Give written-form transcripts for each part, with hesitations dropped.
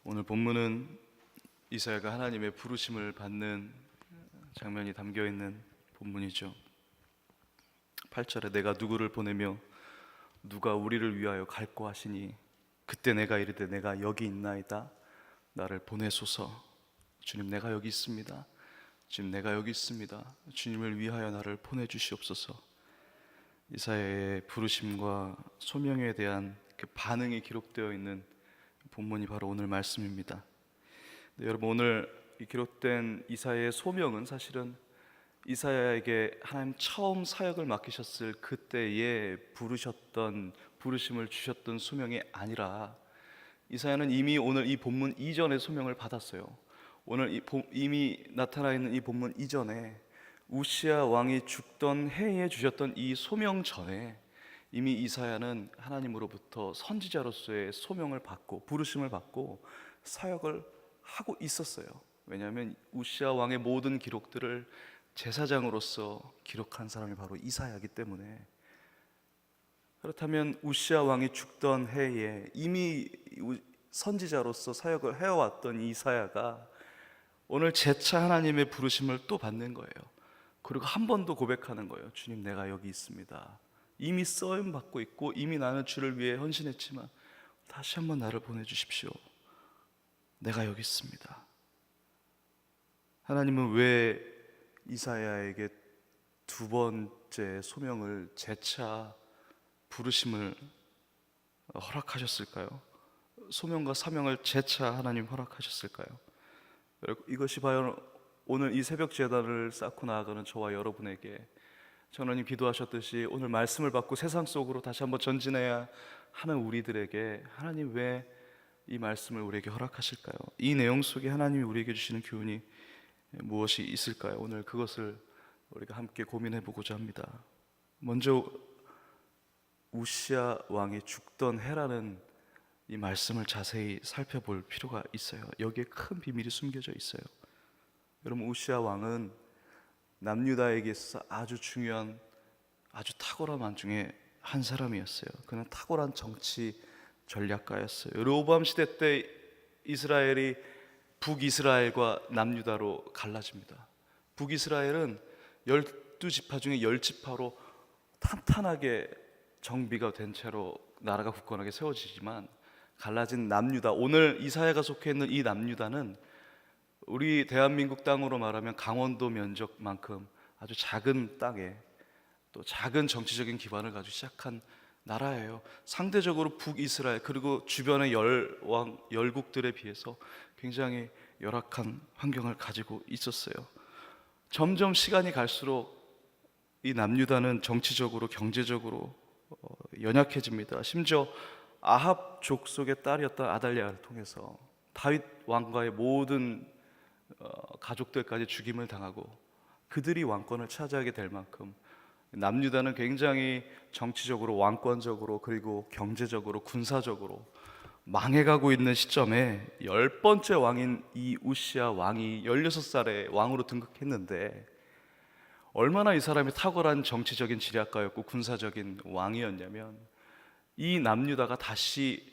오늘 본문은 이사야가 하나님의 부르심을 받는 장면이 담겨 있는 본문이죠. 8절에 내가 누구를 보내며 누가 우리를 위하여 갈고 하시니 그때 내가 이르되 내가 여기 있나이다. 나를 보내소서. 주님, 내가 여기 있습니다. 주님, 내가 여기 있습니다. 주님을 위하여 나를 보내주시옵소서. 이사야의 부르심과 소명에 대한 그 반응이 기록되어 있는 본문이 바로 오늘 말씀입니다. 네, 여러분, 오늘 이 기록된 이사야의 소명은 사실은 이사야에게 하나님 처음 사역을 맡기셨을 그때에 부르심을 주셨던 소명이 아니라, 이사야는 이미 오늘 이 본문 이전의 소명을 받았어요. 오늘 이미 나타나 있는 이 본문 이전에 우시야 왕이 죽던 해에 주셨던 이 소명 전에 이미 이사야는 하나님으로부터 선지자로서의 소명을 받고 부르심을 받고 사역을 하고 있었어요. 왜냐하면 우시야 왕의 모든 기록들을 제사장으로서 기록한 사람이 바로 이사야이기 때문에. 그렇다면 우시야 왕이 죽던 해에 이미 선지자로서 사역을 해왔던 이사야가 오늘 재차 하나님의 부르심을 또 받는 거예요. 그리고 한 번 더 고백하는 거예요. 주님, 내가 여기 있습니다. 이미 쓰임 받고 있고 이미 나는 주를 위해 헌신했지만 다시 한번 나를 보내주십시오. 내가 여기 있습니다. 하나님은 왜 이사야에게 두 번째 소명을 재차 부르심을 허락하셨을까요? 소명과 사명을 재차 하나님 허락하셨을까요? 이것이 바로 오늘 이 새벽 제단을 쌓고 나아가는 저와 여러분에게, 전원님 기도하셨듯이 오늘 말씀을 받고 세상 속으로 다시 한번 전진해야 하는 우리들에게 하나님 왜 이 말씀을 우리에게 허락하실까요? 이 내용 속에 하나님이 우리에게 주시는 교훈이 무엇이 있을까요? 오늘 그것을 우리가 함께 고민해 보고자 합니다. 먼저 우시야 왕이 죽던 해라는 이 말씀을 자세히 살펴볼 필요가 있어요. 여기에 큰 비밀이 숨겨져 있어요. 여러분, 우시야 왕은 남유다에게 있어서 아주 중요한, 아주 탁월한 왕 중에 한 사람이었어요. 그는 탁월한 정치 전략가였어요. 르호보암 시대 때 이스라엘이 북이스라엘과 남유다로 갈라집니다. 북이스라엘은 12지파 중에 10지파로 탄탄하게 정비가 된 채로 나라가 굳건하게 세워지지만, 갈라진 남유다, 오늘 이사야가 속해 있는 이 남유다는 우리 대한민국 땅으로 말하면 강원도 면적만큼 아주 작은 땅에 또 작은 정치적인 기반을 가지고 시작한 나라예요. 상대적으로 북이스라엘 그리고 주변의 열국들에 비해서 굉장히 열악한 환경을 가지고 있었어요. 점점 시간이 갈수록 이 남유다는 정치적으로 경제적으로 연약해집니다. 심지어 아합 족속의 딸이었던 아달랴를 통해서 다윗 왕과의 모든 가족들까지 죽임을 당하고 그들이 왕권을 차지하게 될 만큼 남유다는 굉장히 정치적으로, 왕권적으로, 그리고 경제적으로, 군사적으로 망해가고 있는 시점에 10번째 왕인 이 우시야 왕이 16살에 왕으로 등극했는데, 얼마나 이 사람이 탁월한 정치적인 지략가였고 군사적인 왕이었냐면 이 남유다가 다시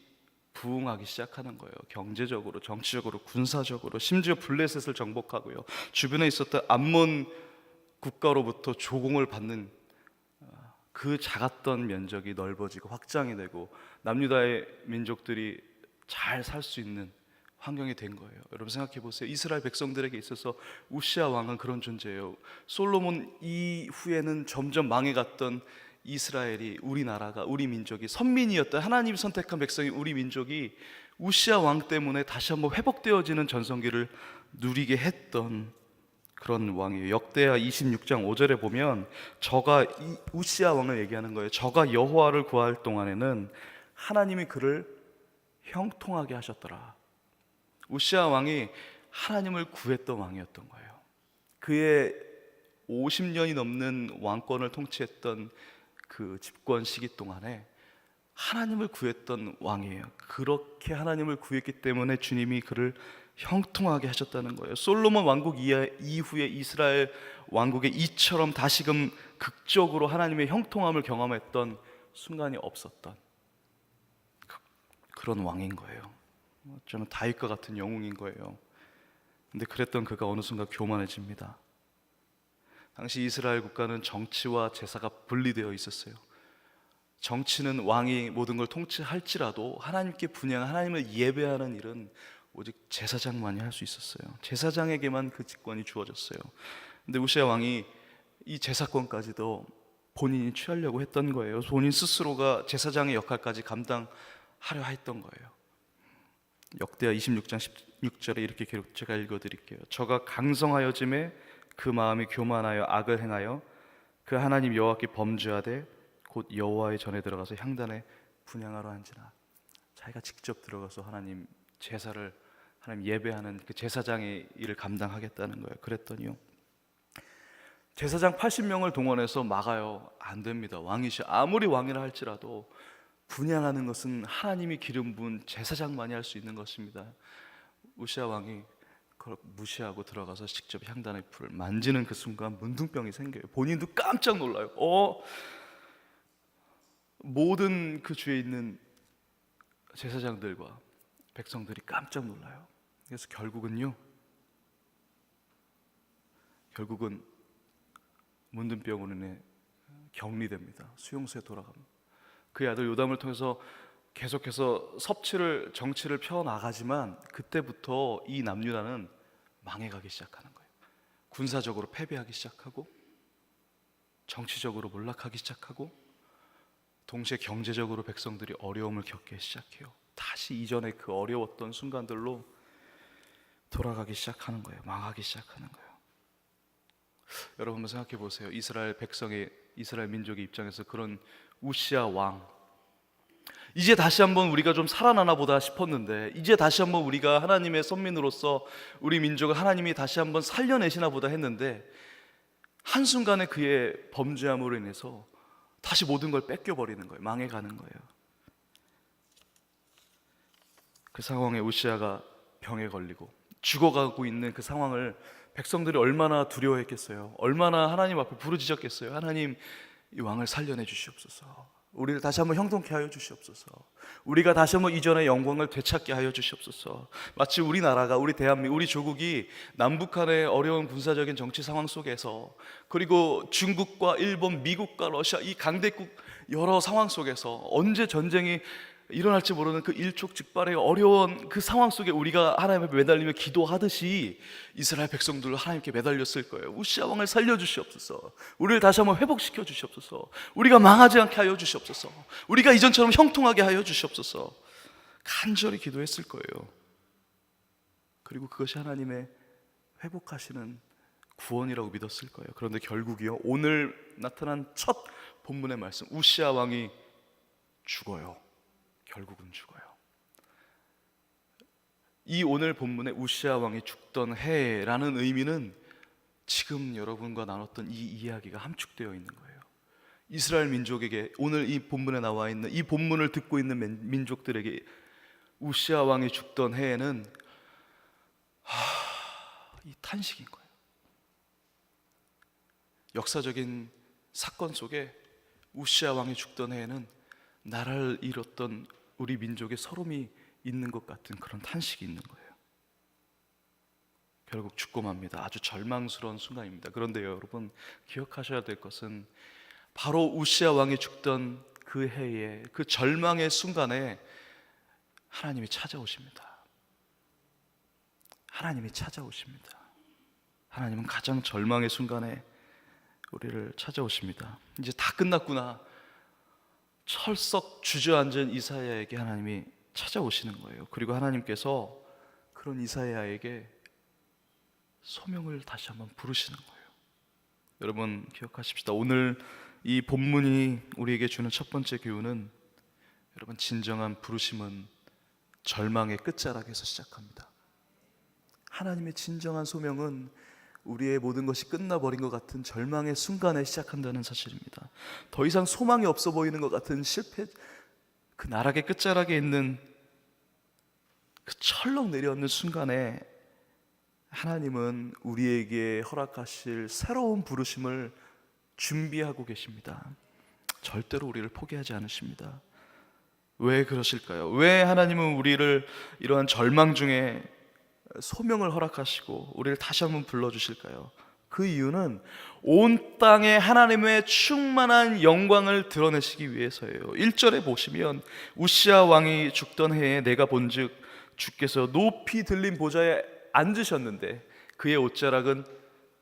부흥하기 시작하는 거예요. 경제적으로, 정치적으로, 군사적으로, 심지어 블레셋을 정복하고요, 주변에 있었던 암몬 국가로부터 조공을 받는 그 작았던 면적이 넓어지고 확장이 되고 남유다의 민족들이 잘 살 수 있는 환경이 된 거예요. 여러분 생각해 보세요. 이스라엘 백성들에게 있어서 우시야 왕은 그런 존재예요. 솔로몬 이후에는 점점 망해갔던 이스라엘이, 우리나라가, 우리 민족이, 선민이었던 하나님이 선택한 백성이, 우리 민족이 우시야 왕 때문에 다시 한번 회복되어지는 전성기를 누리게 했던 그런 왕이에요. 역대하 26장 5절에 보면 저가 이 우시야 왕을 얘기하는 거예요. 저가 여호와를 구할 동안에는 하나님이 그를 형통하게 하셨더라. 우시야 왕이 하나님을 구했던 왕이었던 거예요. 그의 50년이 넘는 왕권을 통치했던 그 집권 시기 동안에 하나님을 구했던 왕이에요. 그렇게 하나님을 구했기 때문에 주님이 그를 형통하게 하셨다는 거예요. 솔로몬 왕국 이후에 이스라엘 왕국의 이처럼 다시금 극적으로 하나님의 형통함을 경험했던 순간이 없었던 그런 왕인 거예요. 어쩌면 다윗과 같은 영웅인 거예요. 근데 그랬던 그가 어느 순간 교만해집니다. 당시 이스라엘 국가는 정치와 제사가 분리되어 있었어요. 정치는 왕이 모든 걸 통치할지라도 하나님께 분양, 하나님을 예배하는 일은 오직 제사장만이 할 수 있었어요. 제사장에게만 그 직권이 주어졌어요. 근데 우시아 왕이 이 제사권까지도 본인이 취하려고 했던 거예요. 본인 스스로가 제사장의 역할까지 감당하려 했던 거예요. 역대하 26장 16절에 이렇게 기록, 제가 읽어드릴게요. 저가 강성하여짐에 그 마음이 교만하여 악을 행하여 그 하나님 여호와께 범죄하되 곧 여호와의 전에 들어가서 향단에 분향하러 한지라. 자기가 직접 들어가서 하나님 제사를, 하나님 예배하는 그 제사장의 일을 감당하겠다는 거예요. 그랬더니요, 제사장 80명을 동원해서 막아요. 안 됩니다. 왕이시 아무리 왕이라 할지라도 분향하는 것은 하나님이 기름 부은 제사장만이 할 수 있는 것입니다. 우시아 왕이 그걸 무시하고 들어가서 직접 향단의 풀을 만지는 그 순간 문둥병이 생겨요. 본인도 깜짝 놀라요. 모든 그 주위에 있는 제사장들과 백성들이 깜짝 놀라요. 그래서 결국은 문둥병으로 인해 격리됩니다. 수용소에 돌아갑니다. 그의 아들 요담을 통해서 계속해서 정치를 펴나가지만 그때부터 이 남유다는 망해가기 시작하는 거예요. 군사적으로 패배하기 시작하고, 정치적으로 몰락하기 시작하고, 동시에 경제적으로 백성들이 어려움을 겪기 시작해요. 다시 이전에 그 어려웠던 순간들로 돌아가기 시작하는 거예요. 망하기 시작하는 거예요. 여러분 한번 생각해 보세요. 이스라엘 민족의 입장에서 그런 우시아 왕, 이제 다시 한번 우리가 좀 살아나나 보다 싶었는데, 이제 다시 한번 우리가 하나님의 선민으로서 우리 민족을 하나님이 다시 한번 살려내시나 보다 했는데, 한순간에 그의 범죄함으로 인해서 다시 모든 걸 뺏겨버리는 거예요. 망해가는 거예요. 그 상황에 우시아가 병에 걸리고 죽어가고 있는 그 상황을 백성들이 얼마나 두려워했겠어요. 얼마나 하나님 앞에 부르짖었겠어요. 하나님, 이 왕을 살려내 주시옵소서. 우리를 다시 한번 형통케 하여 주시옵소서. 우리가 다시 한번 이전의 영광을 되찾게 하여 주시옵소서. 마치 우리나라가, 우리 대한민국, 우리 조국이 남북한의 어려운 군사적인 정치 상황 속에서, 그리고 중국과 일본, 미국과 러시아 이 강대국 여러 상황 속에서 언제 전쟁이 일어날지 모르는 그 일촉즉발의 어려운 그 상황 속에 우리가 하나님 앞에 매달리며 기도하듯이 이스라엘 백성들도 하나님께 매달렸을 거예요. 우시아 왕을 살려주시옵소서. 우리를 다시 한번 회복시켜 주시옵소서. 우리가 망하지 않게 하여 주시옵소서. 우리가 이전처럼 형통하게 하여 주시옵소서. 간절히 기도했을 거예요. 그리고 그것이 하나님의 회복하시는 구원이라고 믿었을 거예요. 그런데 결국이요, 오늘 나타난 첫 본문의 말씀, 우시아 왕이 죽어요. 결국은 죽어요. 이 오늘 본문의 우시아 왕이 죽던 해라는 의미는 지금 여러분과 나눴던 이 이야기가 함축되어 있는 거예요. 이스라엘 민족에게, 오늘 이 본문에 나와 있는 이 본문을 듣고 있는 민족들에게 우시아 왕이 죽던 해에는 이 탄식인 거예요. 역사적인 사건 속에 우시아 왕이 죽던 해에는 나라를 잃었던 우리 민족의 서름이 있는 것 같은 그런 탄식이 있는 거예요. 결국 죽고 맙니다. 아주 절망스러운 순간입니다. 그런데 여러분, 기억하셔야 될 것은 바로 우시아 왕이 죽던 그 해에, 그 절망의 순간에 하나님이 찾아오십니다. 하나님이 찾아오십니다. 하나님은 가장 절망의 순간에 우리를 찾아오십니다. 이제 다 끝났구나, 철썩 주저앉은 이사야에게 하나님이 찾아오시는 거예요. 그리고 하나님께서 그런 이사야에게 소명을 다시 한번 부르시는 거예요. 여러분 기억하십시다. 오늘 이 본문이 우리에게 주는 첫 번째 교훈은, 여러분, 진정한 부르심은 절망의 끝자락에서 시작합니다. 하나님의 진정한 소명은 우리의 모든 것이 끝나버린 것 같은 절망의 순간에 시작한다는 사실입니다. 더 이상 소망이 없어 보이는 것 같은 실패, 그 나락의 끝자락에 있는 그 철렁 내려앉는 순간에 하나님은 우리에게 허락하실 새로운 부르심을 준비하고 계십니다. 절대로 우리를 포기하지 않으십니다. 왜 그러실까요? 왜 하나님은 우리를 이러한 절망 중에 소명을 허락하시고 우리를 다시 한번 불러주실까요? 그 이유는 온 땅에 하나님의 충만한 영광을 드러내시기 위해서예요. 1절에 보시면 우시아 왕이 죽던 해에 내가 본즉 주께서 높이 들린 보좌에 앉으셨는데 그의 옷자락은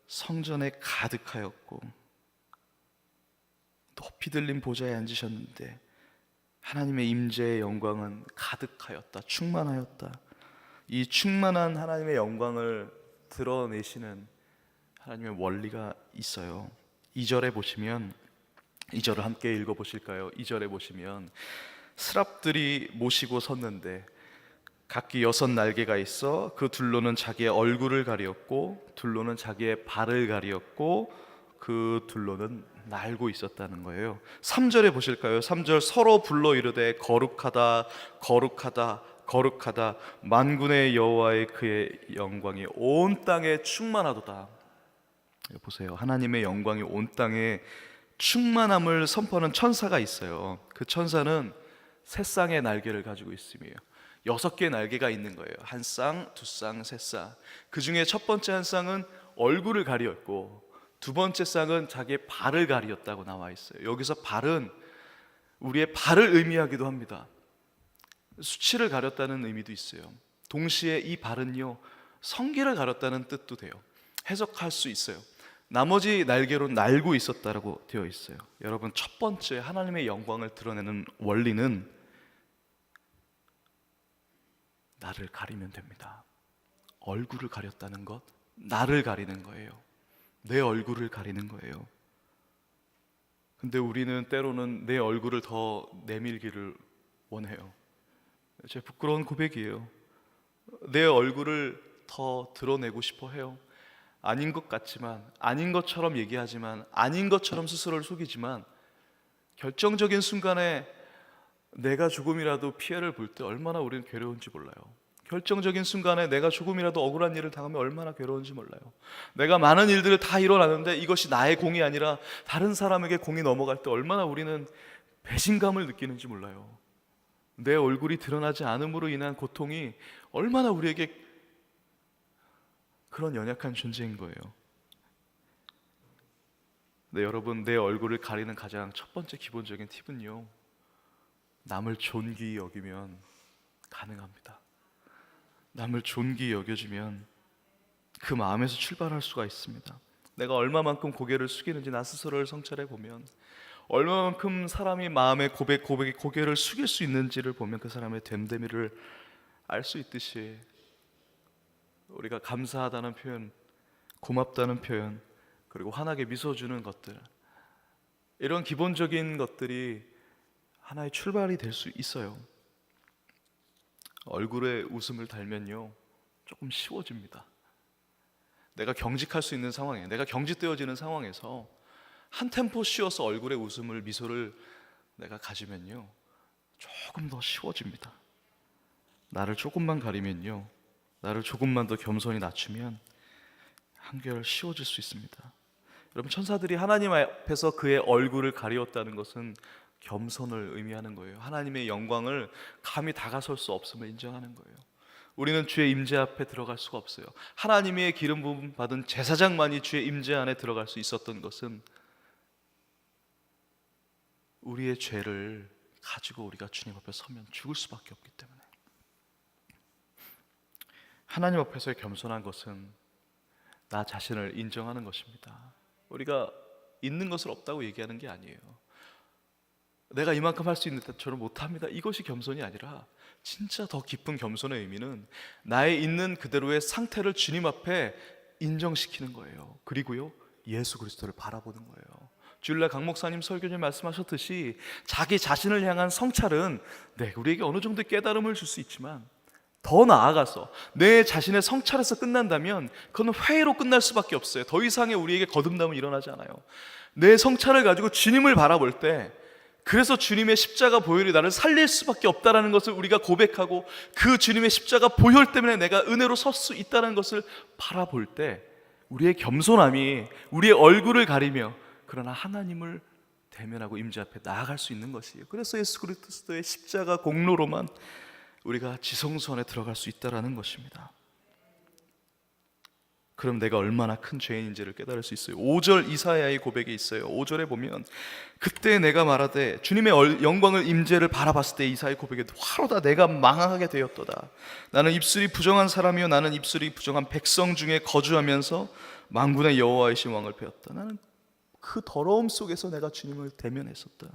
성전에 가득하였고, 높이 들린 보좌에 앉으셨는데 하나님의 임재의 영광은 가득하였다, 충만하였다. 이 충만한 하나님의 영광을 드러내시는 하나님의 원리가 있어요. 2절에 보시면, 2절을 함께 읽어보실까요? 2절에 보시면 스랍들이 모시고 섰는데 각기 6날개가 있어 그 둘로는 자기의 얼굴을 가리었고 둘로는 자기의 발을 가리었고 그 둘로는 날고 있었다는 거예요. 3절에 보실까요? 3절 서로 불러 이르되 거룩하다 거룩하다 거룩하다 만군의 여호와의 그의 영광이 온 땅에 충만하도다. 보세요. 하나님의 영광이 온 땅에 충만함을 선포하는 천사가 있어요. 그 천사는 세 쌍의 날개를 가지고 있으며 6개의 날개가 있는 거예요. 한 쌍, 두 쌍, 세 쌍. 그 중에 첫 번째 한 쌍은 얼굴을 가리었고 두 번째 쌍은 자기의 발을 가리었다고 나와 있어요. 여기서 발은 우리의 발을 의미하기도 합니다. 수치를 가렸다는 의미도 있어요. 동시에 이 발은요, 성기를 가렸다는 뜻도 돼요. 해석할 수 있어요. 나머지 날개로 날고 있었다라고 되어 있어요. 여러분, 첫 번째 하나님의 영광을 드러내는 원리는 나를 가리면 됩니다. 얼굴을 가렸다는 것, 나를 가리는 거예요. 내 얼굴을 가리는 거예요. 근데 우리는 때로는 내 얼굴을 더 내밀기를 원해요. 제 부끄러운 고백이에요. 내 얼굴을 더 드러내고 싶어 해요. 아닌 것 같지만, 아닌 것처럼 얘기하지만, 아닌 것처럼 스스로를 속이지만 결정적인 순간에 내가 조금이라도 피해를 볼 때 얼마나 우리는 괴로운지 몰라요. 결정적인 순간에 내가 조금이라도 억울한 일을 당하면 얼마나 괴로운지 몰라요. 내가 많은 일들을 다 일어나는데 이것이 나의 공이 아니라 다른 사람에게 공이 넘어갈 때 얼마나 우리는 배신감을 느끼는지 몰라요. 내 얼굴이 드러나지 않음으로 인한 고통이 얼마나 우리에게 그런 연약한 존재인 거예요. 네, 여러분, 내 얼굴을 가리는 가장 첫 번째 기본적인 팁은요, 남을 존귀히 여기면 가능합니다. 남을 존귀히 여겨주면 그 마음에서 출발할 수가 있습니다. 내가 얼마만큼 고개를 숙이는지 나 스스로를 성찰해 보면, 얼마만큼 사람이 마음의 고개를 숙일 수 있는지를 보면 그 사람의 됨됨이를 알 수 있듯이, 우리가 감사하다는 표현, 고맙다는 표현, 그리고 환하게 미소 주는 것들, 이런 기본적인 것들이 하나의 출발이 될 수 있어요. 얼굴에 웃음을 달면요, 조금 쉬워집니다. 내가 경직할 수 있는 상황에, 내가 경직되어지는 상황에서 한 템포 쉬어서 얼굴에 웃음을, 미소를 내가 가지면요, 조금 더 쉬워집니다. 나를 조금만 가리면요, 나를 조금만 더 겸손히 낮추면 한결 쉬워질 수 있습니다. 여러분, 천사들이 하나님 앞에서 그의 얼굴을 가리웠다는 것은 겸손을 의미하는 거예요. 하나님의 영광을 감히 다가설 수 없음을 인정하는 거예요. 우리는 주의 임재 앞에 들어갈 수가 없어요. 하나님의 기름 부음 받은 제사장만이 주의 임재 안에 들어갈 수 있었던 것은 우리의 죄를 가지고 우리가 주님 앞에 서면 죽을 수밖에 없기 때문에. 하나님 앞에서의 겸손한 것은 나 자신을 인정하는 것입니다. 우리가 있는 것을 없다고 얘기하는 게 아니에요. 내가 이만큼 할 수 있는데 저는 못합니다, 이것이 겸손이 아니라, 진짜 더 깊은 겸손의 의미는 나의 있는 그대로의 상태를 주님 앞에 인정시키는 거예요. 그리고요, 예수 그리스도를 바라보는 거예요. 주일날 강 목사님, 설교님 말씀하셨듯이 자기 자신을 향한 성찰은 우리에게 어느 정도의 깨달음을 줄 수 있지만, 더 나아가서 내 자신의 성찰에서 끝난다면 그건 회의로 끝날 수밖에 없어요. 더 이상의 우리에게 거듭남은 일어나지 않아요. 내 성찰을 가지고 주님을 바라볼 때, 그래서 주님의 십자가 보혈이 나를 살릴 수밖에 없다는 것을 우리가 고백하고, 그 주님의 십자가 보혈 때문에 내가 은혜로 설 수 있다는 것을 바라볼 때, 우리의 겸손함이 우리의 얼굴을 가리며 그러나 하나님을 대면하고 임재 앞에 나아갈 수 있는 것이에요. 그래서 예수 그리스도의 십자가 공로로만 우리가 지성소 안에 들어갈 수 있다라는 것입니다. 그럼 내가 얼마나 큰 죄인인지를 깨달을 수 있어요. 5절 이사야의 고백이 있어요. 5절에 보면 그때 내가 말하되 주님의 영광을 임재를 바라봤을 때 이사야의 고백에 화로다 내가 망하게 되었도다. 나는 입술이 부정한 사람이요 나는 입술이 부정한 백성 중에 거주하면서 만군의 여호와이신 왕을 배웠다. 나는 그 더러움 속에서 내가 주님을 대면했었다.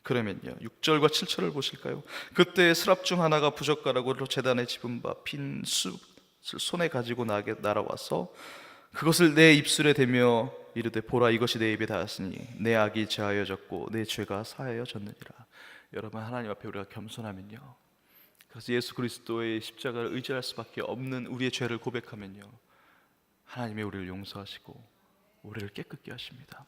그러면요 6절과 7절을 보실까요? 그때 스랍 중 하나가 부젓가락으로 제단에 집은 바 빈 숲 손에 가지고 날아와서 그것을 내 입술에 대며 이르되 보라 이것이 내 입에 닿았으니 내 악이 제하여졌고 내 죄가 사하여졌느니라. 여러분 하나님 앞에 우리가 겸손하면요 그래서 예수 그리스도의 십자가를 의지할 수밖에 없는 우리의 죄를 고백하면요 하나님이 우리를 용서하시고 우리를 깨끗게 하십니다.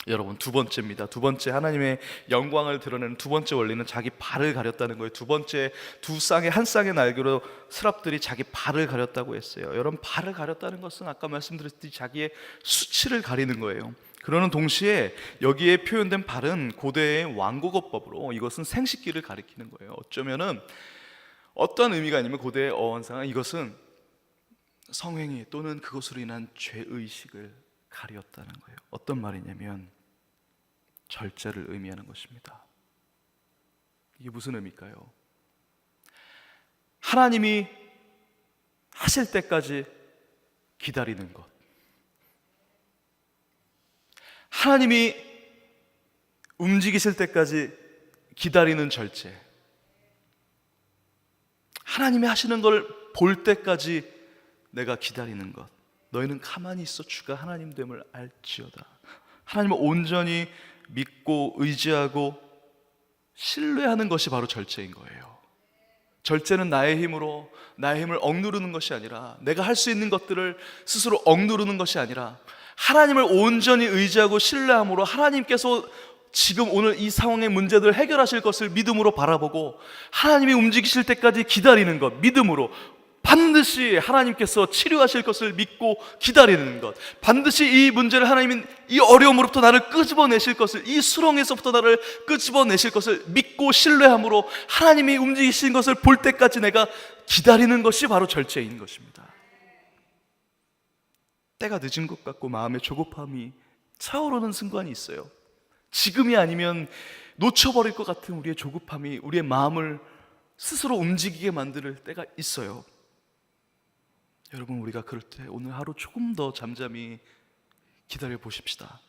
여러분 두 번째입니다. 두 번째 하나님의 영광을 드러내는 두 번째 원리는 자기 발을 가렸다는 거예요. 두 번째 한 쌍의 날개로 스랍들이 자기 발을 가렸다고 했어요. 여러분 발을 가렸다는 것은 아까 말씀드렸듯이 자기의 수치를 가리는 거예요. 그러는 동시에 여기에 표현된 발은 고대의 왕고거법으로 이것은 생식기를 가리키는 거예요. 어쩌면은 어떤 의미가 아니면 고대의 어원상은 이것은 성행위 또는 그것으로 인한 죄의식을 가리었다는 거예요. 어떤 말이냐면 절제를 의미하는 것입니다. 이게 무슨 의미일까요? 하나님이 하실 때까지 기다리는 것, 하나님이 움직이실 때까지 기다리는 절제, 하나님이 하시는 걸 볼 때까지 내가 기다리는 것. 너희는 가만히 있어 주가 하나님 됨을 알지어다. 하나님을 온전히 믿고 의지하고 신뢰하는 것이 바로 절제인 거예요. 절제는 나의 힘을 억누르는 것이 아니라 내가 할 수 있는 것들을 스스로 억누르는 것이 아니라 하나님을 온전히 의지하고 신뢰함으로 하나님께서 지금 오늘 이 상황의 문제들을 해결하실 것을 믿음으로 바라보고 하나님이 움직이실 때까지 기다리는 것, 믿음으로 반드시 하나님께서 치료하실 것을 믿고 기다리는 것, 반드시 이 문제를 하나님이 이 어려움으로부터 나를 끄집어내실 것을, 이 수렁에서부터 나를 끄집어내실 것을 믿고 신뢰함으로 하나님이 움직이신 것을 볼 때까지 내가 기다리는 것이 바로 절제인 것입니다. 때가 늦은 것 같고 마음의 조급함이 차오르는 순간이 있어요. 지금이 아니면 놓쳐버릴 것 같은 우리의 조급함이 우리의 마음을 스스로 움직이게 만들 때가 있어요. 여러분 우리가 그럴 때 오늘 하루 조금 더 잠잠히 기다려 보십시다.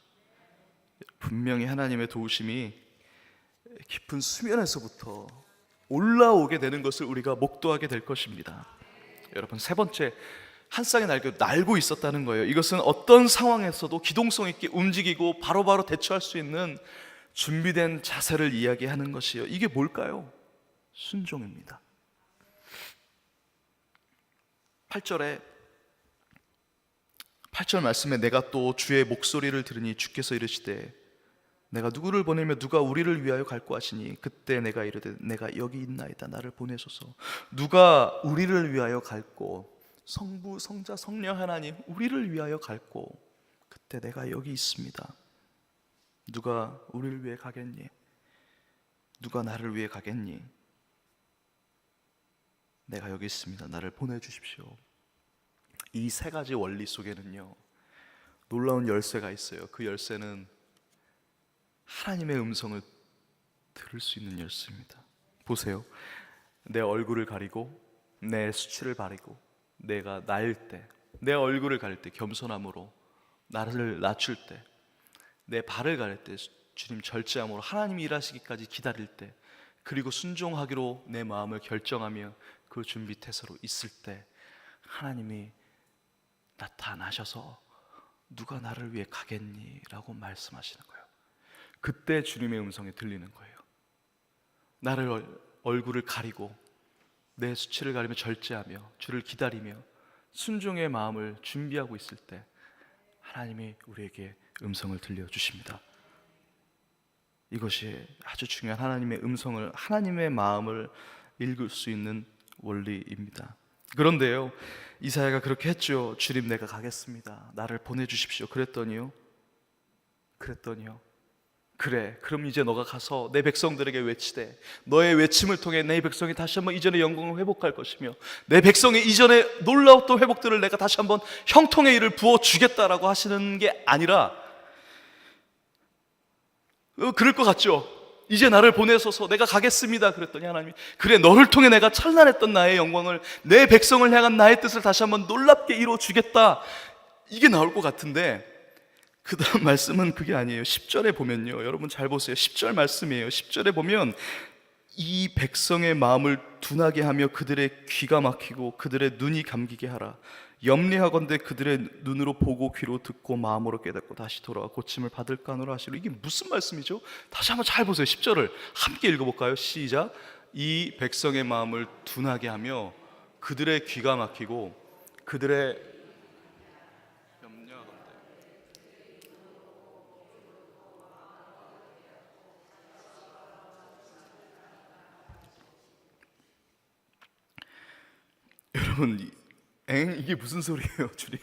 분명히 하나님의 도우심이 깊은 수면에서부터 올라오게 되는 것을 우리가 목도하게 될 것입니다. 여러분 세 번째, 한 쌍의 날개로 날고 있었다는 거예요. 이것은 어떤 상황에서도 기동성 있게 움직이고 바로바로 대처할 수 있는 준비된 자세를 이야기하는 것이에요. 이게 뭘까요? 순종입니다. 8절 말씀에 내가 또 주의 목소리를 들으니 주께서 이르시되 내가 누구를 보내며 누가 우리를 위하여 갈고 하시니 그때 내가 이르되 내가 여기 있나이다 나를 보내소서. 누가 우리를 위하여 갈고, 성부 성자 성령 하나님 우리를 위하여 갈고, 그때 내가 여기 있습니다. 누가 우리를 위해 가겠니? 누가 나를 위해 가겠니? 내가 여기 있습니다. 나를 보내주십시오. 이 세 가지 원리 속에는요 놀라운 열쇠가 있어요. 그 열쇠는 하나님의 음성을 들을 수 있는 열쇠입니다. 보세요. 내 얼굴을 가리고 내 수치를 가리고 내가 나일 때, 내 얼굴을 가릴 때 겸손함으로 나를 낮출 때, 내 발을 가릴 때 주님 절제함으로 하나님이 일하시기까지 기다릴 때, 그리고 순종하기로 내 마음을 결정하며 그 준비 태세로 있을 때 하나님이 나타나셔서 누가 나를 위해 가겠니? 라고 말씀하시는 거예요. 그때 주님의 음성이 들리는 거예요. 나를 얼굴을 가리고 내 수치를 가리며 절제하며 주를 기다리며 순종의 마음을 준비하고 있을 때 하나님이 우리에게 음성을 들려주십니다. 이것이 아주 중요한 하나님의 음성을, 하나님의 마음을 읽을 수 있는 원리입니다. 그런데요 이사야가 그렇게 했죠. 주님 내가 가겠습니다. 나를 보내주십시오. 그랬더니요 그래, 그럼 이제 너가 가서 내 백성들에게 외치되 너의 외침을 통해 내 백성이 다시 한번 이전의 영광을 회복할 것이며 내 백성의 이전의 놀라웠던 회복들을 내가 다시 한번 형통의 일을 부어주겠다라고 하시는 게 아니라, 그럴 것 같죠? 이제 나를 보내소서, 내가 가겠습니다 그랬더니 하나님이 그래, 너를 통해 내가 찬란했던 나의 영광을, 내 백성을 향한 나의 뜻을 다시 한번 놀랍게 이루어주겠다, 이게 나올 것 같은데, 그 다음 말씀은 그게 아니에요. 10절에 보면요, 여러분 잘 보세요. 10절 말씀이에요. 10절에 보면 이 백성의 마음을 둔하게 하며 그들의 귀가 막히고 그들의 눈이 감기게 하라. 염려하건대 그들의 눈으로 보고 귀로 듣고 마음으로 깨닫고 다시 돌아와 고침을 받을까 하노라 하시로. 이게 무슨 말씀이죠? 다시 한번 잘 보세요. 10절을 함께 읽어볼까요? 시작. 이 백성의 마음을 둔하게 하며 그들의 귀가 막히고 그들의 여러분, 이게 무슨 소리예요, 주님?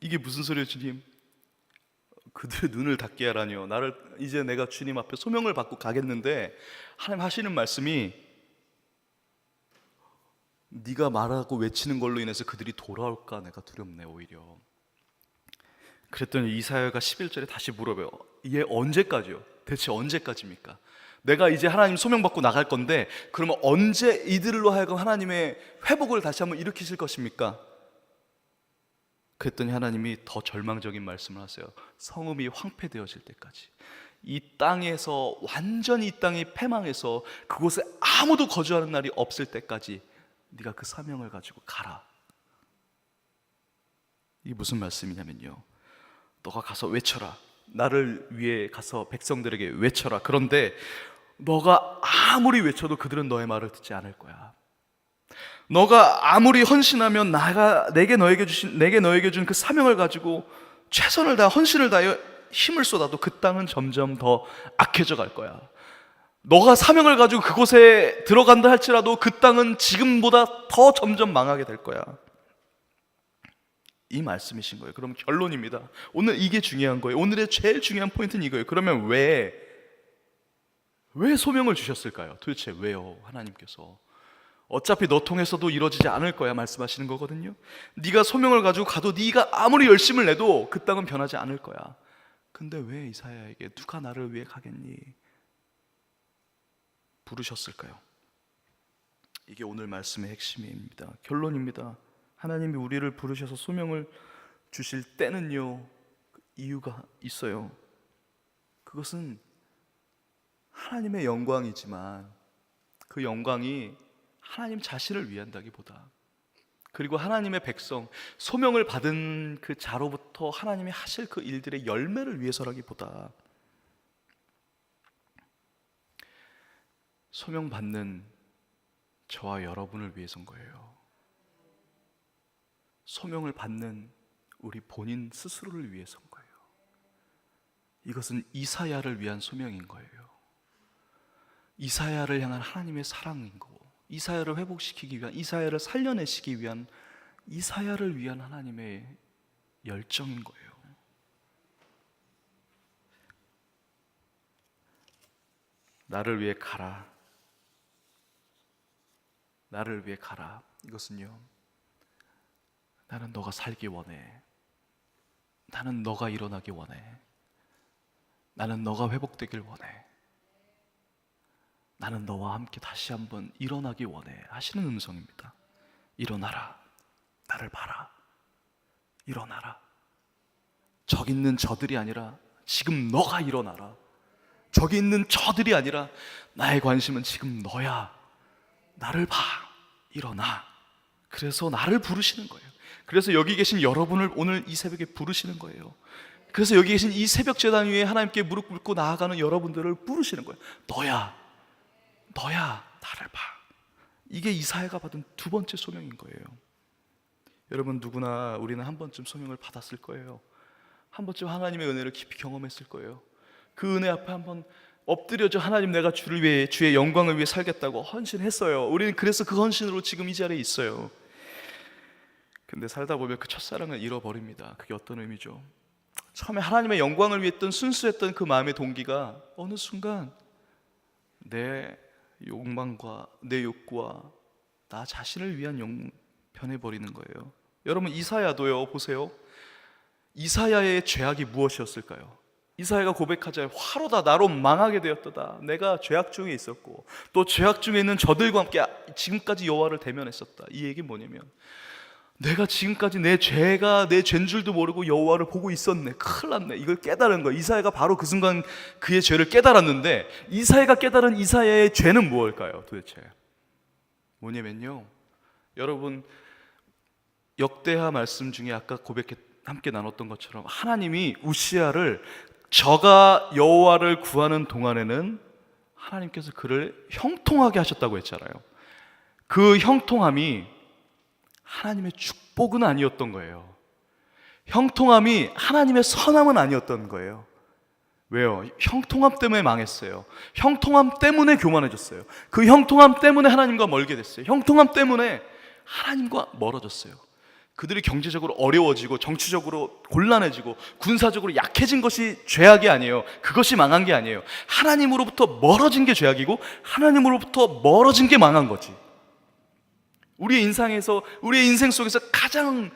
이게 무슨 소리예요, 주님? 그들의 눈을 닫게 하라니요. 나를 이제 내가 주님 앞에 소명을 받고 가겠는데 하나님 하시는 말씀이 네가 말하고 외치는 걸로 인해서 그들이 돌아올까 내가 두렵네 오히려. 그랬더니 이사야가 11절에 다시 물어봐요. 이게 언제까지요? 대체 언제까지입니까? 내가 이제 하나님 소명 받고 나갈 건데 그러면 언제 이들로 하여금 하나님의 회복을 다시 한번 일으키실 것입니까? 그랬더니 하나님이 더 절망적인 말씀을 하세요. 성읍이 황폐되어질 때까지, 이 땅에서 완전히 이 땅이 패망해서 그곳에 아무도 거주하는 날이 없을 때까지 네가 그 사명을 가지고 가라. 이게 무슨 말씀이냐면요, 너가 가서 외쳐라. 나를 위해 가서 백성들에게 외쳐라. 그런데 너가 아무리 외쳐도 그들은 너의 말을 듣지 않을 거야. 너가 아무리 헌신하면 내게 너에게 준 그 사명을 가지고 최선을 다해 헌신을 다하여 힘을 쏟아도 그 땅은 점점 더 악해져 갈 거야. 너가 사명을 가지고 그곳에 들어간다 할지라도 그 땅은 지금보다 더 점점 망하게 될 거야. 이 말씀이신 거예요. 그럼 결론입니다. 오늘 이게 중요한 거예요. 오늘의 제일 중요한 포인트는 이거예요. 그러면 왜 소명을 주셨을까요? 도대체 왜요? 하나님께서 어차피 너 통해서도 이루어지지 않을 거야 말씀하시는 거거든요. 네가 소명을 가지고 가도 네가 아무리 열심을 내도 그 땅은 변하지 않을 거야. 근데 왜 이사야에게 누가 나를 위해 가겠니? 부르셨을까요? 이게 오늘 말씀의 핵심입니다. 결론입니다. 하나님이 우리를 부르셔서 소명을 주실 때는요, 이유가 있어요. 그것은 하나님의 영광이지만 그 영광이 하나님 자신을 위한다기보다, 그리고 하나님의 백성, 소명을 받은 그 자로부터 하나님이 하실 그 일들의 열매를 위해서라기보다 소명받는 저와 여러분을 위해서인 거예요. 소명을 받는 우리 본인 스스로를 위해서인 거예요. 이것은 이사야를 위한 소명인 거예요. 이사야를 향한 하나님의 사랑인 거고, 이사야를 회복시키기 위한, 이사야를 살려내시기 위한, 이사야를 위한 하나님의 열정인 거예요. 나를 위해 가라. 나를 위해 가라. 이것은요, 나는 너가 살기 원해. 나는 너가 일어나기 원해. 나는 너가 회복되길 원해. 나는 너와 함께 다시 한번 일어나기 원해 하시는 음성입니다. 일어나라. 나를 봐라. 일어나라. 저기 있는 저들이 아니라 지금 너가 일어나라. 저기 있는 저들이 아니라 나의 관심은 지금 너야. 나를 봐. 일어나. 그래서 나를 부르시는 거예요. 그래서 여기 계신 여러분을 오늘 이 새벽에 부르시는 거예요. 그래서 여기 계신 이 새벽 제단 위에 하나님께 무릎 꿇고 나아가는 여러분들을 부르시는 거예요. 너야, 나를 봐. 이게 이사야가 받은 두 번째 소명인 거예요. 여러분, 누구나 우리는 한 번쯤 소명을 받았을 거예요. 한 번쯤 하나님의 은혜를 깊이 경험했을 거예요. 그 은혜 앞에 한번 엎드려져 하나님, 내가 주를 위해, 주의 영광을 위해 살겠다고 헌신했어요. 우리는 그래서 그 헌신으로 지금 이 자리에 있어요. 근데 살다 보면 그 첫사랑을 잃어버립니다. 그게 어떤 의미죠? 처음에 하나님의 영광을 위했던 순수했던 그 마음의 동기가 어느 순간 내 욕망과 내 욕구와 나 자신을 위한 변해버리는 거예요. 여러분, 이사야도요, 보세요. 이사야의 죄악이 무엇이었을까요? 이사야가 고백하자, 화로다 나로 망하게 되었도다. 내가 죄악 중에 있었고 또 죄악 중에 있는 저들과 함께 지금까지 여호와를 대면했었다. 이 얘기는 뭐냐면, 내가 지금까지 내 죄가 내 죄인 줄도 모르고 여호와를 보고 있었네. 큰일 났네. 이걸 깨달은 거야. 이사야가 바로 그 순간 그의 죄를 깨달았는데, 이사야가 깨달은 이사야의 죄는 무엇일까요? 도대체 뭐냐면요, 여러분, 역대하 말씀 중에 아까 함께 나눴던 것처럼 하나님이 우시야를 저가 여호와를 구하는 동안에는 하나님께서 그를 형통하게 하셨다고 했잖아요. 그 형통함이 하나님의 축복은 아니었던 거예요. 형통함이 하나님의 선함은 아니었던 거예요. 왜요? 형통함 때문에 망했어요. 형통함 때문에 교만해졌어요. 그 형통함 때문에 하나님과 멀게 됐어요. 형통함 때문에 하나님과 멀어졌어요. 그들이 경제적으로 어려워지고 정치적으로 곤란해지고 군사적으로 약해진 것이 죄악이 아니에요. 그것이 망한 게 아니에요. 하나님으로부터 멀어진 게 죄악이고 하나님으로부터 멀어진 게 망한 거지. 우리의 인생 속에서 가장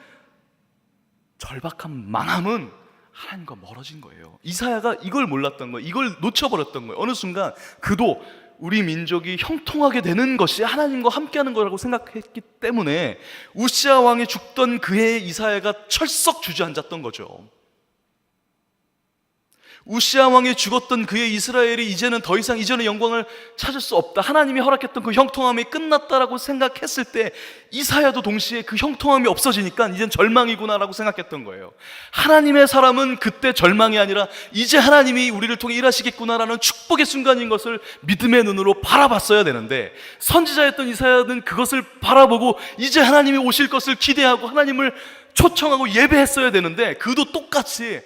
절박한 망함은 하나님과 멀어진 거예요. 이사야가 이걸 몰랐던 거예요. 이걸 놓쳐버렸던 거예요. 어느 순간 그도 우리 민족이 형통하게 되는 것이 하나님과 함께하는 거라고 생각했기 때문에 우시야 왕이 죽던 그해 이사야가 철썩 주저앉았던 거죠. 우시야 왕이 죽었던 그의 이스라엘이 이제는 더 이상 이전의 영광을 찾을 수 없다, 하나님이 허락했던 그 형통함이 끝났다라고 생각했을 때 이사야도 동시에 그 형통함이 없어지니까 이젠 절망이구나라고 생각했던 거예요. 하나님의 사람은 그때 절망이 아니라 이제 하나님이 우리를 통해 일하시겠구나라는 축복의 순간인 것을 믿음의 눈으로 바라봤어야 되는데, 선지자였던 이사야는 그것을 바라보고 이제 하나님이 오실 것을 기대하고 하나님을 초청하고 예배했어야 되는데, 그도 똑같이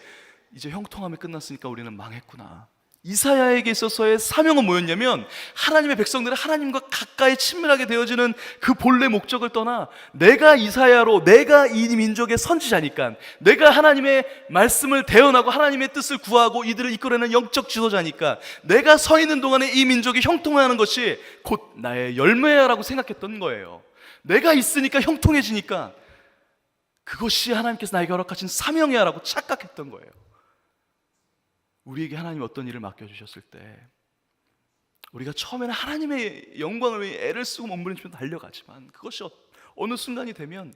이제 형통함이 끝났으니까 우리는 망했구나. 이사야에게 있어서의 사명은 뭐였냐면, 하나님의 백성들이 하나님과 가까이 친밀하게 되어지는 그 본래 목적을 떠나 내가 이사야로, 내가 이 민족의 선지자니까, 내가 하나님의 말씀을 대언하고 하나님의 뜻을 구하고 이들을 이끌어내는 영적 지도자니까 내가 서 있는 동안에 이 민족이 형통하는 것이 곧 나의 열매야라고 생각했던 거예요. 내가 있으니까 형통해지니까 그것이 하나님께서 나에게 허락하신 사명이야 라고 착각했던 거예요. 우리에게 하나님이 어떤 일을 맡겨주셨을 때 우리가 처음에는 하나님의 영광을 위해 애를 쓰고 몸부림치며 달려가지만, 그것이 어느 순간이 되면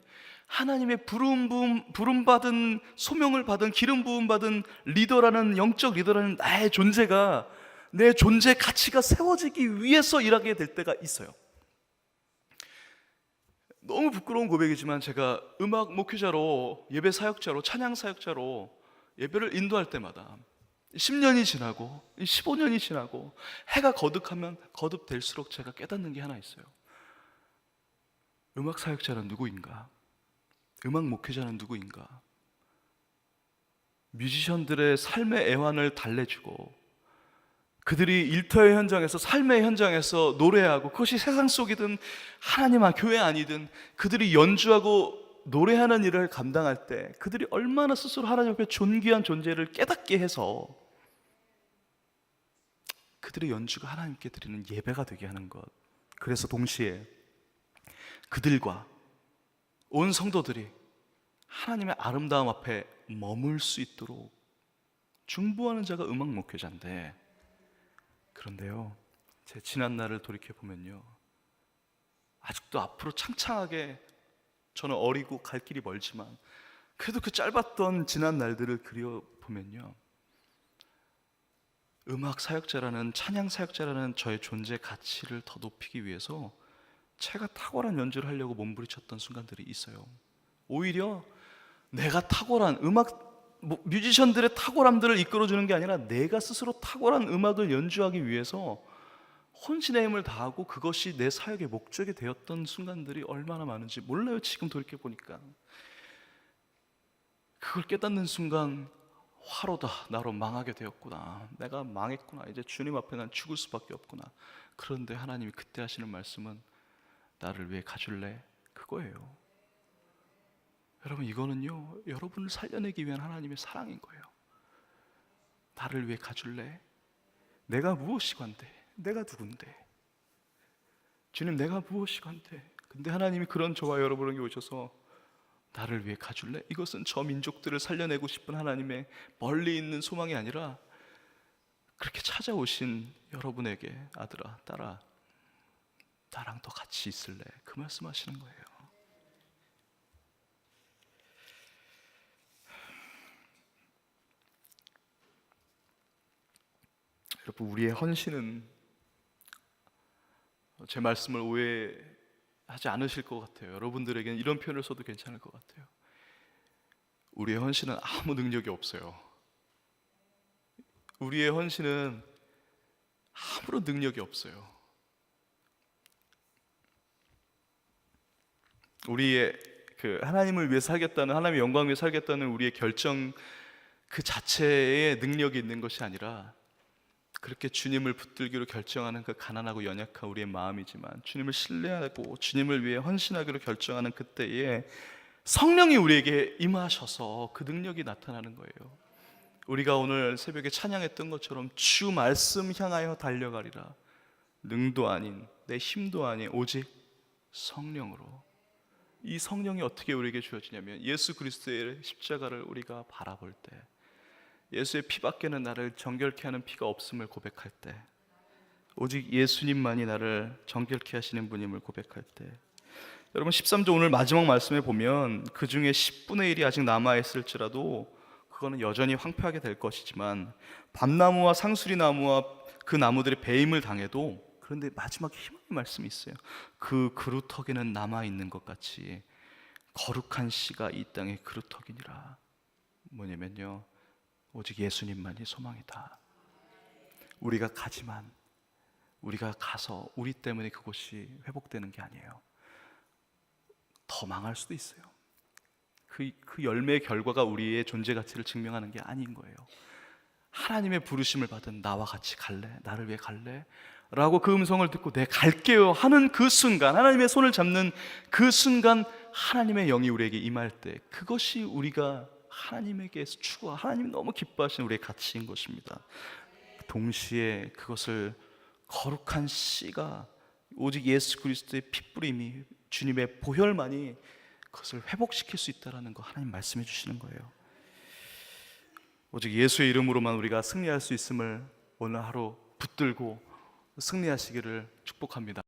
하나님의 부름받은, 소명을 받은, 기름 부음 받은 리더라는, 영적 리더라는 나의 존재가, 내 존재 가치가 세워지기 위해서 일하게 될 때가 있어요. 너무 부끄러운 고백이지만 제가 음악 목회자로, 예배 사역자로, 찬양 사역자로 예배를 인도할 때마다 10년이 지나고 15년이 지나고 해가 거듭하면 거듭될수록 제가 깨닫는 게 하나 있어요. 음악 사역자는 누구인가? 음악 목회자는 누구인가? 뮤지션들의 삶의 애환을 달래주고 그들이 일터의 현장에서, 삶의 현장에서 노래하고, 그것이 세상 속이든 하나님 교회 아니든 그들이 연주하고 노래하는 일을 감당할 때 그들이 얼마나 스스로 하나님 앞에 존귀한 존재를 깨닫게 해서 그들의 연주가 하나님께 드리는 예배가 되게 하는 것. 그래서 동시에 그들과 온 성도들이 하나님의 아름다움 앞에 머물 수 있도록 중보하는 자가 음악 목회자인데, 그런데요, 제 지난 날을 돌이켜보면요, 아직도 앞으로 창창하게, 저는 어리고 갈 길이 멀지만 그래도 그 짧았던 지난 날들을 그려보면요, 음악 사역자라는, 찬양 사역자라는 저의 존재 가치를 더 높이기 위해서 제가 탁월한 연주를 하려고 몸부림쳤던 순간들이 있어요. 오히려 내가 탁월한 뮤지션들의 탁월함들을 이끌어주는 게 아니라 내가 스스로 탁월한 음악을 연주하기 위해서 혼신의 힘을 다하고 그것이 내 사역의 목적이 되었던 순간들이 얼마나 많은지 몰라요. 지금 돌이켜보니까 그걸 깨닫는 순간, 화로다 나로 망하게 되었구나, 내가 망했구나, 이제 주님 앞에 난 죽을 수밖에 없구나. 그런데 하나님이 그때 하시는 말씀은 나를 위해 가줄래? 그거예요. 여러분, 이거는요, 여러분을 살려내기 위한 하나님의 사랑인 거예요. 나를 위해 가줄래? 내가 무엇이건데? 내가 누군데? 주님, 내가 무엇이건데? 근데 하나님이 그런 저와 여러분에게 오셔서 나를 위해 가줄래? 이것은 저 민족들을 살려내고 싶은 하나님의 멀리 있는 소망이 아니라 그렇게 찾아오신 여러분에게, 아들아, 딸아, 나랑 더 같이 있을래? 그 말씀하시는 거예요. 여러분, 우리의 헌신은, 제 말씀을 오해하지 않으실 것 같아요. 여러분들에게는 이런 표현을 써도 괜찮을 것 같아요. 우리의 헌신은 아무 능력이 없어요. 우리의 헌신은 아무런 능력이 없어요. 우리의 하나님을 위해 살겠다는, 하나님의 영광을 위해 살겠다는 우리의 결정 그 자체에 능력이 있는 것이 아니라, 그렇게 주님을 붙들기로 결정하는 그 가난하고 연약한 우리의 마음이지만 주님을 신뢰하고 주님을 위해 헌신하기로 결정하는 그때에 성령이 우리에게 임하셔서 그 능력이 나타나는 거예요. 우리가 오늘 새벽에 찬양했던 것처럼 주 말씀 향하여 달려가리라. 능도 아닌, 내 힘도 아닌 오직 성령으로. 이 성령이 어떻게 우리에게 주어지냐면, 예수 그리스도의 십자가를 우리가 바라볼 때, 예수의 피밖에는 나를 정결케 하는 피가 없음을 고백할 때, 오직 예수님만이 나를 정결케 하시는 분임을 고백할 때, 여러분 13절 오늘 마지막 말씀에 보면 그 중에 10분의 1이 아직 남아있을지라도 그거는 여전히 황폐하게 될 것이지만, 밤나무와 상수리나무와 그 나무들이 배임을 당해도, 그런데 마지막에 희망의 말씀이 있어요. 그 그루터기는 남아있는 것 같이 거룩한 씨가 이 땅의 그루터기니라. 뭐냐면요, 오직 예수님만이 소망이다. 우리가 가지만, 우리가 가서 우리 때문에 그곳이 회복되는 게 아니에요. 더 망할 수도 있어요. 그 열매의 결과가 우리의 존재 가치를 증명하는 게 아닌 거예요. 하나님의 부르심을 받은 나와 같이 갈래? 나를 위해 갈래? 라고 그 음성을 듣고 네 갈게요 하는 그 순간, 하나님의 손을 잡는 그 순간 하나님의 영이 우리에게 임할 때, 그것이 우리가 하나님에게서 추구하, 하나님이 너무 기뻐하시는 우리의 가치인 것입니다. 동시에 그것을 거룩한 씨가, 오직 예수 그리스도의 핏부림이, 주님의 보혈만이 그것을 회복시킬 수 있다는 거 하나님 말씀해 주시는 거예요. 오직 예수의 이름으로만 우리가 승리할 수 있음을 오늘 하루 붙들고 승리하시기를 축복합니다.